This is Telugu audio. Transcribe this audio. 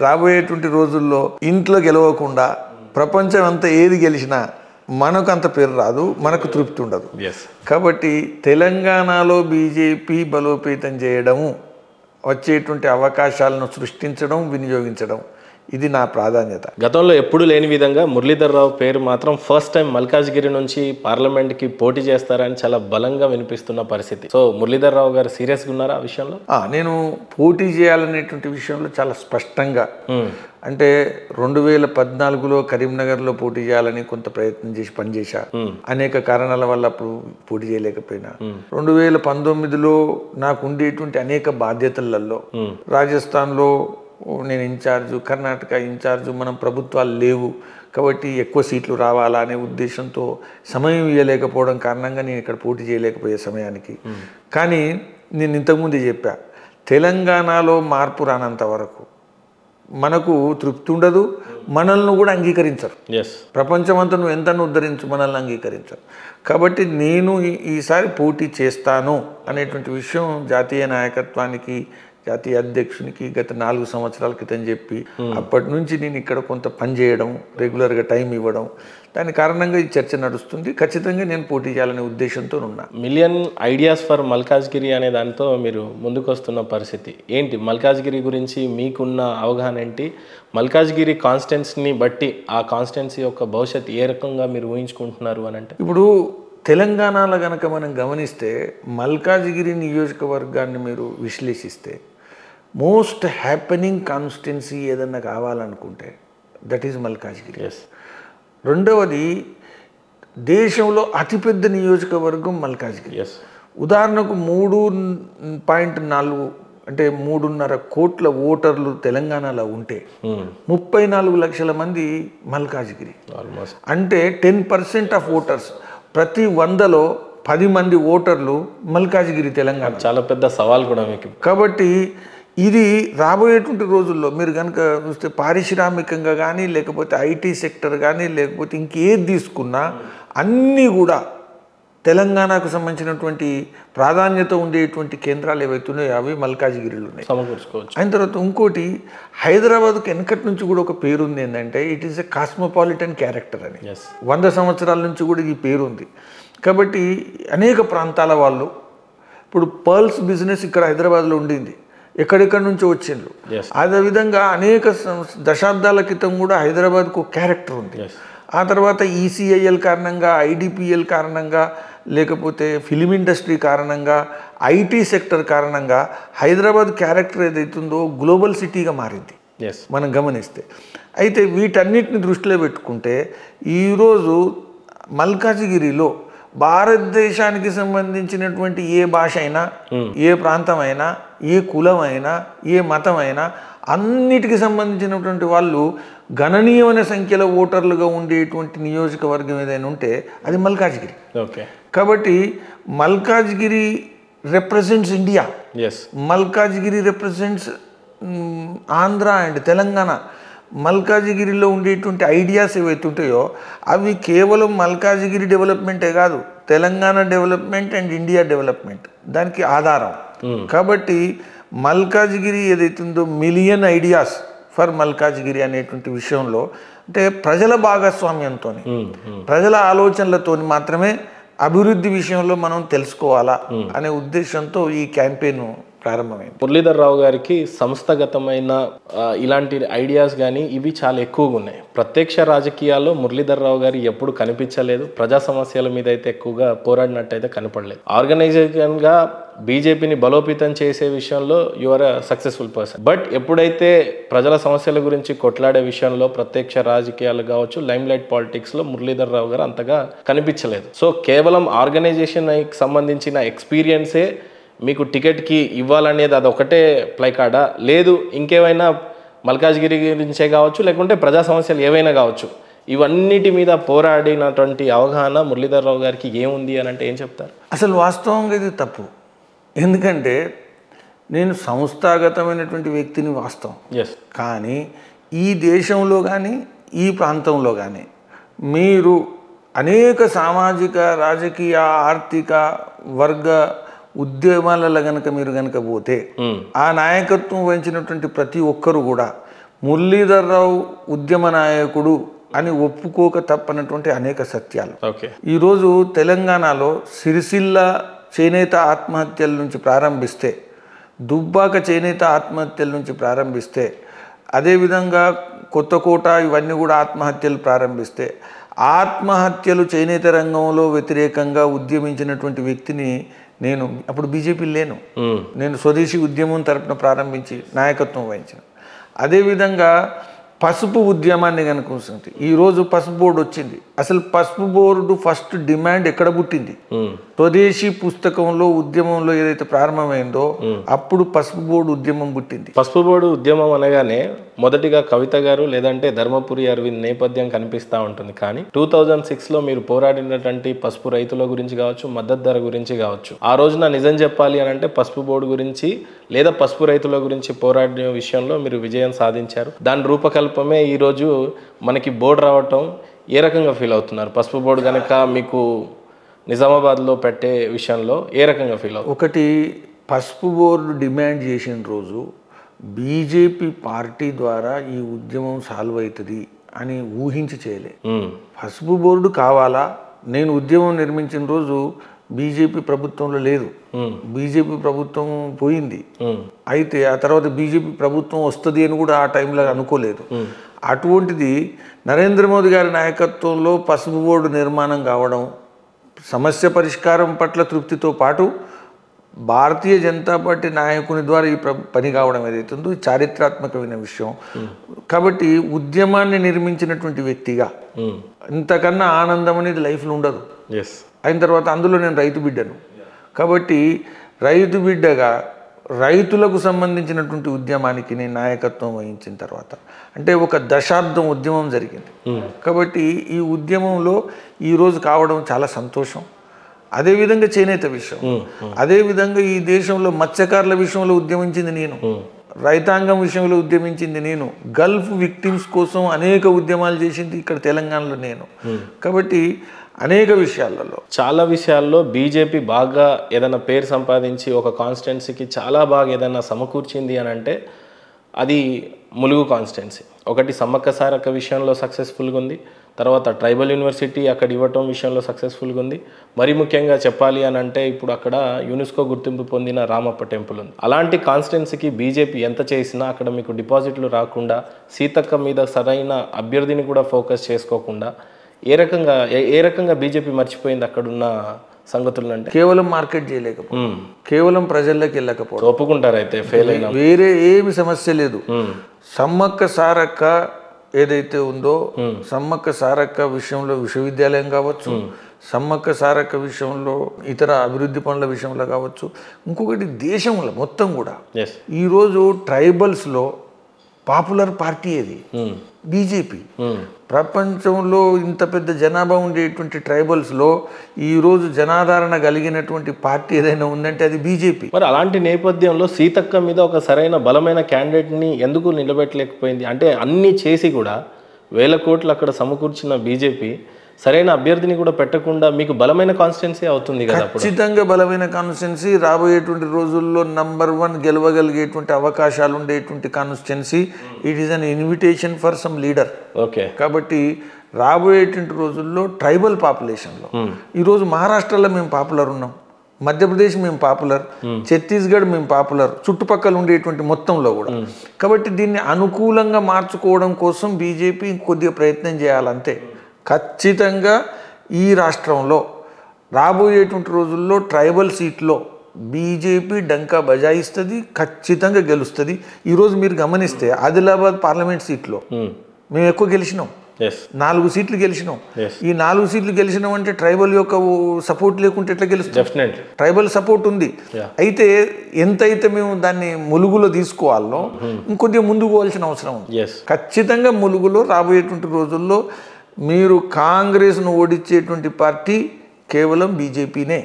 రాబోయేటువంటి రోజుల్లో ఇంట్లో గెలవకుండా ప్రపంచం అంతా ఏది గెలిచినా మనకు అంత పేరు రాదు, మనకు తృప్తి ఉండదు. కాబట్టి తెలంగాణలో బీజేపీ బలోపేతం చేయడము, వచ్చేటువంటి అవకాశాలను సృష్టించడం, వినియోగించడం, ఇది నా ప్రాధాన్యత. గతంలో ఎప్పుడు లేని విధంగా మురళీధర్ రావు పేరు మాత్రం ఫస్ట్ టైం మల్కాజ్గిరి నుంచి పార్లమెంట్కి పోటీ చేస్తారని చాలా బలంగా వినిపిస్తున్న పరిస్థితి. సో మురళీధర్ రావు గారు సీరియస్గా ఉన్నారా ఆ విషయంలో? నేను పోటీ చేయాలనేటువంటి విషయంలో చాలా స్పష్టంగా, అంటే 2014లో కరీంనగర్లో పోటీ చేయాలని కొంత ప్రయత్నం చేసి పనిచేశా. అనేక కారణాల వల్ల అప్పుడు పోటీ చేయలేకపోయినా. 2019లో నాకు ఉండేటువంటి అనేక బాధ్యతలలో రాజస్థాన్లో నేను ఇన్ఛార్జు, కర్ణాటక ఇన్ఛార్జు, మనం ప్రభుత్వాలు లేవు కాబట్టి ఎక్కువ సీట్లు రావాలా అనే ఉద్దేశంతో సమయం ఇవ్వలేకపోవడం కారణంగా నేను ఇక్కడ పోటీ చేయలేకపోయే సమయానికి. కానీ నేను ఇంతకుముందే చెప్పా, తెలంగాణలో మార్పు రానంత వరకు మనకు తృప్తి ఉండదు, మనల్ని కూడా అంగీకరించరు. ప్రపంచమంతా నువ్వు ఎంత ఉద్ధరించు, మనల్ని అంగీకరించరు. కాబట్టి నేను ఈసారి పోటీ చేస్తాను అనేటువంటి విషయం జాతీయ నాయకత్వానికి, జాతీయ అధ్యక్షునికి గత 4 సంవత్సరాల క్రితం చెప్పి, అప్పటి నుంచి నేను ఇక్కడ కొంత పని చేయడం, రెగ్యులర్గా టైం ఇవ్వడం, దాని కారణంగా ఈ చర్చ నడుస్తుంది. ఖచ్చితంగా నేను పోటీ చేయాలనే ఉద్దేశంతో ఉన్నా. మిలియన్ ఐడియాస్ ఫర్ మల్కాజ్గిరి అనే దాంతో మీరు ముందుకు వస్తున్న పరిస్థితి ఏంటి? మల్కాజ్గిరి గురించి మీకున్న అవగాహన ఏంటి? మల్కాజ్గిరి కాన్స్టిట్యున్సీని బట్టి ఆ కాన్స్టిట్యున్సీ యొక్క భవిష్యత్తు ఏ రకంగా మీరు ఊహించుకుంటున్నారు అని అంటే, ఇప్పుడు తెలంగాణలో కనుక మనం గమనిస్తే మల్కాజ్గిరి నియోజకవర్గాన్ని మీరు విశ్లేషిస్తే మోస్ట్ హ్యాపెనింగ్ కాన్స్టిట్యున్సీ ఏదన్నా కావాలనుకుంటే దట్ ఈజ్ మల్కాజ్గిరి. రెండవది, దేశంలో అతిపెద్ద నియోజకవర్గం మల్కాజ్గిరి. ఉదాహరణకు 3.4 అంటే 3.5 కోట్ల ఓటర్లు తెలంగాణలో ఉంటే 34 లక్షల మంది మల్కాజ్గిరి. అంటే 10% ఆఫ్ ఓటర్స్, ప్రతి 100లో 10 మంది ఓటర్లు మల్కాజ్గిరి తెలంగాణ. చాలా పెద్ద సవాల్ కూడా మీకు. కాబట్టి ఇది రాబోయేటువంటి రోజుల్లో మీరు కనుక చూస్తే పారిశ్రామికంగా కానీ, లేకపోతే ఐటీ సెక్టర్ కానీ, లేకపోతే ఇంకేది తీసుకున్నా అన్నీ కూడా తెలంగాణకు సంబంధించినటువంటి ప్రాధాన్యత ఉండేటువంటి కేంద్రాలు ఏవైతున్నాయో అవి మల్కాజ్గిరిలో ఉన్నాయి. అయిన తర్వాత ఇంకోటి, హైదరాబాద్కు వెనకటి నుంచి కూడా ఒక పేరు ఉంది ఏంటంటే it is a cosmopolitan character అని. 100 సంవత్సరాల నుంచి కూడా ఈ పేరు ఉంది. కాబట్టి అనేక ప్రాంతాల వాళ్ళు, ఇప్పుడు పర్ల్స్ బిజినెస్ ఇక్కడ హైదరాబాద్లో ఉండింది, ఎక్కడెక్కడి నుంచో వచ్చిండ్రు. అదేవిధంగా అనేక దశాబ్దాల క్రితం కూడా హైదరాబాద్కు ఒక క్యారెక్టర్ ఉంది. ఆ తర్వాత ఈసీఐఎల్ కారణంగా, ఐడిపిఎల్ కారణంగా, లేకపోతే ఫిలిం ఇండస్ట్రీ కారణంగా, ఐటీ సెక్టర్ కారణంగా హైదరాబాద్ క్యారెక్టర్ ఏదైతుందో గ్లోబల్ సిటీగా మారింది మనం గమనిస్తే. అయితే వీటన్నిటిని దృష్టిలో పెట్టుకుంటే ఈరోజు మల్కాజ్గిరిలో భారతదేశానికి సంబంధించినటువంటి ఏ భాష అయినా, ఏ ప్రాంతమైనా, ఏ కులమైనా, ఏ మతమైనా అన్నిటికి సంబంధించినటువంటి వాళ్ళు గణనీయమైన సంఖ్యలో ఓటర్లుగా ఉండేటువంటి నియోజకవర్గం ఏదైనా ఉంటే అది మల్కాజ్గిరి. కాబట్టి Malkajgiri represents India. Malkajgiri represents Andhra and Telangana. మల్కాజ్గిరిలో ఉండేటువంటి ఐడియాస్ ఏవైతే ఉంటాయో అవి కేవలం మల్కాజ్గిరి డెవలప్మెంటే కాదు, Telangana development and India development దానికి ఆధారం. కాబట్టి మల్కాజ్గిరి ఏదైతుందో మిలియన్ ఐడియాస్ ఫర్ మల్కాజ్గిరి అనేటువంటి విషయంలో, అంటే ప్రజల భాగస్వామ్యంతో, ప్రజల ఆలోచనలతో మాత్రమే అభివృద్ధి విషయంలో మనం తెలుసుకోవాలా అనే ఉద్దేశంతో ఈ క్యాంపెయిన్ ప్రారంభమైంది. మురళీధర్ రావు గారికి సంస్థాగతమైన ఇలాంటి ఐడియాస్ కానీ ఇవి చాలా ఎక్కువగా ఉన్నాయి. ప్రత్యక్ష రాజకీయాల్లో మురళీధర్ రావు గారు ఎప్పుడు కనిపించలేదు, ప్రజా సమస్యల మీద అయితే ఎక్కువగా పోరాడినట్టయితే కనపడలేదు. ఆర్గనైజేషన్గా బీజేపీని బలోపేతం చేసే విషయంలో you are a successful person. But ఎప్పుడైతే ప్రజల సమస్యల గురించి కొట్లాడే విషయంలో ప్రత్యక్ష రాజకీయాలు కావచ్చు, లైమ్ లైట్ పాలిటిక్స్లో మురళీధర్ రావు గారు అంతగా కనిపించలేదు. సో కేవలం ఆర్గనైజేషన్కి సంబంధించిన ఎక్స్పీరియన్సే మీకు టికెట్కి ఇవ్వాలనేది అది ఒకటే ప్లైకార్డా, లేదు ఇంకేమైనా మల్కాజ్గిరి గురించే కావచ్చు, లేకుంటే ప్రజా సమస్యలు ఏవైనా కావచ్చు, ఇవన్నిటి మీద పోరాడినటువంటి అవగాహన మురళీధర్ రావు గారికి ఏముంది అని అంటే ఏం చెప్తారు? అసలు వాస్తవంగా ఇది తప్పు. ఎందుకంటే నేను సంస్థాగతమైనటువంటి వ్యక్తిని వాస్తవం, కానీ ఈ దేశంలో కానీ ఈ ప్రాంతంలో కానీ మీరు అనేక సామాజిక, రాజకీయ, ఆర్థిక, వర్గ ఉద్యమాలలో గనక మీరు గనక పోతే ఆ నాయకత్వం వహించినటువంటి ప్రతి ఒక్కరు కూడా మురళీధర్రావు ఉద్యమ నాయకుడు అని ఒప్పుకోక తప్పనటువంటి అనేక సత్యాలు. ఓకే. ఈరోజు తెలంగాణలో సిరిసిల్ల చేనేత ఆత్మహత్యల నుంచి ప్రారంభిస్తే, దుబ్బాక చేనేత ఆత్మహత్యల నుంచి ప్రారంభిస్తే, అదేవిధంగా కొత్తకోట ఇవన్నీ కూడా ఆత్మహత్యలు ప్రారంభిస్తే, ఆత్మహత్యలు చేనేత రంగంలో వ్యతిరేకంగా ఉద్యమించినటువంటి వ్యక్తిని నేను అప్పుడు బీజేపీ లేను. నేను స్వదేశీ ఉద్యమం తరపున ప్రారంభించి నాయకత్వం వహించిన. అదేవిధంగా పసుపు ఉద్యమాన్ని కనుక చూస్తే ఈరోజు పసుపు బోర్డు వచ్చింది. అసలు పసుపు బోర్డు ఫస్ట్ డిమాండ్ ఎక్కడ పుట్టింది? స్వదేశీ పుస్తకంలో ఉద్యమంలో ఏదైతే ప్రారంభమైందో అప్పుడు పసుపు బోర్డు ఉద్యమం పుట్టింది. పసుపు బోర్డు ఉద్యమం అనగానే మొదటిగా కవిత గారు లేదంటే ధర్మపురి అరవింద్ నేపథ్యం కనిపిస్తూ ఉంటుంది. కానీ 2006లో మీరు పోరాడినటువంటి పసుపు రైతుల గురించి కావచ్చు, మద్దతు ధర గురించి కావచ్చు, ఆ రోజున నిజం చెప్పాలి అని అంటే పసుపు బోర్డు గురించి లేదా పసుపు రైతుల గురించి పోరాడిన విషయంలో మీరు విజయం సాధించారు. దాని రూపకల్పమే ఈరోజు మనకి బోర్డు రావటం. ఏ రకంగా ఫీల్ అవుతున్నారు? పసుపు బోర్డు కనుక మీకు నిజామాబాద్లో పెట్టే విషయంలో ఏ రకంగా ఫీల్ అవుతుంది? ఒకటి, పసుపు బోర్డు డిమాండ్ చేసిన రోజు బీజేపీ పార్టీ ద్వారా ఈ ఉద్యమం సాల్వ్ అవుతుంది అని ఊహించి చేయలే. పసుపు బోర్డు కావాలా? నేను ఉద్యమం నిర్మించిన రోజు బీజేపీ ప్రభుత్వంలో లేదు. బీజేపీ ప్రభుత్వం పోయింది. అయితే ఆ తర్వాత బీజేపీ ప్రభుత్వం వస్తుంది అని కూడా ఆ టైంలో అనుకోలేదు. అటువంటిది నరేంద్ర మోదీ గారి నాయకత్వంలో పసుపు బోర్డు నిర్మాణం కావడం, సమస్య పరిష్కారం పట్ల తృప్తితో పాటు భారతీయ జనతా పార్టీ నాయకుని ద్వారా ఈ పని కావడం ఏదైతుందో చారిత్రాత్మకమైన విషయం. కాబట్టి ఉద్యమాన్ని నిర్మించినటువంటి వ్యక్తిగా ఇంతకన్నా ఆనందం అనేది లైఫ్లో ఉండదు. అయిన తర్వాత అందులో నేను రైతు బిడ్డను కాబట్టి రైతు బిడ్డగా రైతులకు సంబంధించినటువంటి ఉద్యమానికి నేను నాయకత్వం వహించిన తర్వాత అంటే ఒక దశాబ్దం ఉద్యమం జరిగింది. కాబట్టి ఈ ఉద్యమంలో ఈరోజు కావడం చాలా సంతోషం. అదేవిధంగా చేనేత విషయం, అదేవిధంగా ఈ దేశంలో మత్స్యకారుల విషయంలో ఉద్యమించింది నేను, రైతాంగం విషయంలో ఉద్యమించింది నేను, గల్ఫ్ విక్టిమ్స్ కోసం అనేక ఉద్యమాలు చేసింది ఇక్కడ తెలంగాణలో నేను. కాబట్టి అనేక విషయాలలో చాలా విషయాల్లో బీజేపీ బాగా ఏదైనా పేరు సంపాదించి ఒక కాన్స్టిట్యున్సీకి చాలా బాగా ఏదైనా సమకూర్చింది అని అంటే అది ములుగు కాన్స్టిట్యున్సీ. ఒకటి సమ్మక్క సారక్క విషయంలో సక్సెస్ఫుల్గా ఉంది, తర్వాత ట్రైబల్ యూనివర్సిటీ అక్కడ ఇవ్వటం విషయంలో సక్సెస్ఫుల్గా ఉంది. మరీ ముఖ్యంగా చెప్పాలి అని అంటే ఇప్పుడు అక్కడ యునెస్కో గుర్తింపు పొందిన రామప్ప టెంపుల్ ఉంది. అలాంటి కాన్స్టిట్యున్సీకి బీజేపీ ఎంత చేసినా అక్కడ మీకు డిపాజిట్లు రాకుండా, సీతక్క మీద సరైన అభ్యర్థిని కూడా ఫోకస్ చేసుకోకుండా ఏ రకంగా బీజేపీ మర్చిపోయింది అక్కడున్న సంగతులు అంటే? కేవలం మార్కెట్ చేయలేకపోవడం, కేవలం ప్రజల్లోకి వెళ్ళకపోవడం. ఒప్పుకుంటారు అయితే ఫెయిల్ అయినా? వేరే ఏమి సమస్య లేదు. సమ్మక్క సారక్క ఏదైతే ఉందో, సమ్మక్క సారక్క విషయంలో విశ్వవిద్యాలయం కావచ్చు, సమ్మక్క సారక్క విషయంలో ఇతర అభివృద్ధి పనుల విషయంలో కావచ్చు, ఇంకొకటి దేశంలో మొత్తం కూడా ఈరోజు ట్రైబల్స్లో పాపులర్ పార్టీ ఏది? బీజేపీ. ప్రపంచంలో ఇంత పెద్ద జనాభా ఉండేటువంటి ట్రైబల్స్లో ఈరోజు జనాదరణ కలిగినటువంటి పార్టీ ఏదైనా ఉందంటే అది బీజేపీ. మరి అలాంటి నేపథ్యంలో సీతక్క మీద ఒక సరైన బలమైన క్యాండిడేట్ని ఎందుకు నిలబెట్టలేకపోయింది? అంటే అన్నీ చేసి కూడా 1000 కోట్లు అక్కడ సమకూర్చిన బీజేపీ సరైన అభ్యర్థిని కూడా పెట్టకుండా మీకు బలమైన కాన్స్టిట్యున్సీ అవుతుంది కదా? ఖచ్చితంగా బలమైన కాన్స్టిట్యున్సీ, రాబోయేటువంటి రోజుల్లో నంబర్ 1 గెలవగలిగేటువంటి అవకాశాలు ఉండేటువంటి constituency. It is an invitation for some leader. Okay. కాబట్టి రాబోయేటువంటి రోజుల్లో ట్రైబల్ పాపులేషన్లో ఈరోజు మహారాష్ట్రలో మేము పాపులర్ ఉన్నాం, మధ్యప్రదేశ్ మేము పాపులర్, ఛత్తీస్గఢ్ మేము పాపులర్, చుట్టుపక్కల ఉండేటువంటి మొత్తంలో కూడా. కాబట్టి దీన్ని అనుకూలంగా మార్చుకోవడం కోసం బీజేపీ కొద్దిగా ప్రయత్నం చేయాలంతే. ఖచ్చితంగా ఈ రాష్ట్రంలో రాబోయేటువంటి రోజుల్లో ట్రైబల్ సీట్లో బీజేపీ డంకా బజాయిస్తుంది, ఖచ్చితంగా గెలుస్తుంది. ఈరోజు మీరు గమనిస్తే ఆదిలాబాద్ పార్లమెంట్ సీట్లో మేము ఎక్కువ గెలిచినాం, 4 సీట్లు గెలిచినాం. ఈ 4 సీట్లు గెలిచినాం అంటే ట్రైబల్ యొక్క సపోర్ట్ లేకుంటే ఎట్లా గెలుస్తాం? ట్రైబల్ సపోర్ట్ ఉంది. అయితే ఎంతైతే మేము దాన్ని ములుగులో తీసుకోవాలో ఇంకొద్దిగా ముందుకు పోవాల్సిన అవసరం ఉంది. ఖచ్చితంగా ములుగులో రాబోయేటువంటి రోజుల్లో మీరు కాంగ్రెస్ను ఓడించేటువంటి పార్టీ కేవలం బీజేపీనే.